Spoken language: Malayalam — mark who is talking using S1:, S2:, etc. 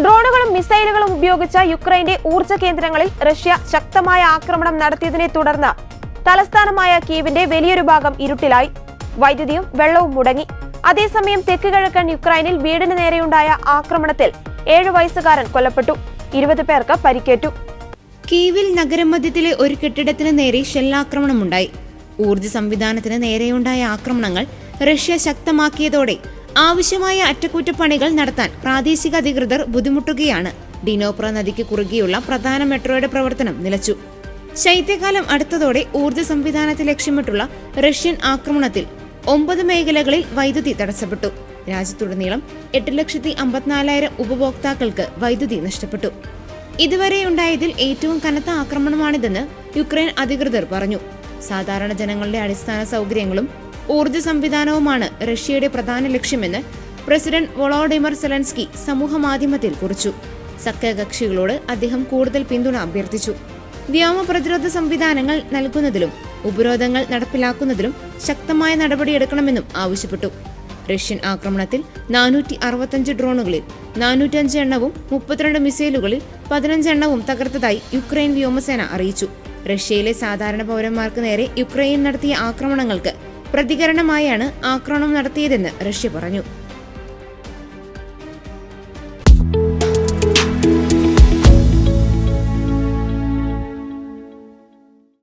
S1: ഡ്രോണുകളും മിസൈലുകളും ഉപയോഗിച്ച യുക്രൈന്റെ ഊർജ്ജ കേന്ദ്രങ്ങളിൽ റഷ്യ ശക്തമായ ആക്രമണം നടത്തിയതിനെ തുടർന്ന് തലസ്ഥാനമായ കീവിന്റെ വലിയൊരു ഭാഗം ഇരുട്ടിലായി. വൈദ്യുതിയും വെള്ളവും മുടങ്ങി. അതേസമയം തെക്ക് കിഴക്കൻ യുക്രൈനിൽ വീടിന് നേരെയുണ്ടായ ആക്രമണത്തിൽ 7 വയസ്സുകാരൻ കൊല്ലപ്പെട്ടു. 20 പേർക്ക് പരിക്കേറ്റു.
S2: കീവിൽ നഗരമധ്യത്തിലെ ഒരു കെട്ടിടത്തിന് നേരെ ഷെല്ലാക്രമണമുണ്ടായി. ഊർജ്ജ സംവിധാനത്തിന് നേരെയുണ്ടായ ആക്രമണങ്ങൾ റഷ്യ ശക്തമാക്കിയതോടെ ആവശ്യമായ അറ്റകുറ്റപ്പണികൾ നടത്താൻ പ്രാദേശിക അധികൃതർ ബുദ്ധിമുട്ടുകയാണ്. ഡിനോപ്ര നദിക്ക് കുറുകെയുള്ള പ്രധാന മെട്രോയുടെ പ്രവർത്തനം നിലച്ചു. ശൈത്യകാലം അടുത്തതോടെ ഊർജ്ജ സംവിധാനത്തെ ലക്ഷ്യമിട്ടുള്ള റഷ്യൻ ആക്രമണത്തിൽ 9 മേഖലകളിൽ വൈദ്യുതി തടസ്സപ്പെട്ടു. രാജ്യത്തുടനീളം 8,54,000 ഉപഭോക്താക്കൾക്ക് വൈദ്യുതി നഷ്ടപ്പെട്ടു. ഇതുവരെയുണ്ടായതിൽ ഏറ്റവും കനത്ത ആക്രമണമാണിതെന്ന് യുക്രൈൻ അധികൃതർ പറഞ്ഞു. സാധാരണ ജനങ്ങളുടെ അടിസ്ഥാന സൗകര്യങ്ങളും ഊർജ്ജ സംവിധാനവുമാണ് റഷ്യയുടെ പ്രധാന ലക്ഷ്യമെന്ന് പ്രസിഡന്റ് വോളോഡിമർ സെലൻസ്കി സമൂഹമാധ്യമത്തിൽ കുറിച്ചു. സഖ്യകക്ഷികളോട് അദ്ദേഹം കൂടുതൽ പിന്തുണ അഭ്യർത്ഥിച്ചു. വ്യോമ പ്രതിരോധ സംവിധാനങ്ങൾ നൽകുന്നതിലും ഉപരോധങ്ങൾ നടപ്പിലാക്കുന്നതിലും ശക്തമായ നടപടിയെടുക്കണമെന്നും ആവശ്യപ്പെട്ടു. റഷ്യൻ ആക്രമണത്തിൽ 465 ഡ്രോണുകളിൽ 405 എണ്ണവും 32 മിസൈലുകളിൽ 15 എണ്ണവും തകർത്തതായി യുക്രൈൻ വ്യോമസേന അറിയിച്ചു. റഷ്യയിലെ സാധാരണ പൗരന്മാർക്ക് നേരെ യുക്രൈൻ നടത്തിയ ആക്രമണങ്ങൾക്ക് പ്രതികരണമായാണ് ആക്രമണം നടത്തിയതെന്ന് റഷ്യ പറഞ്ഞു.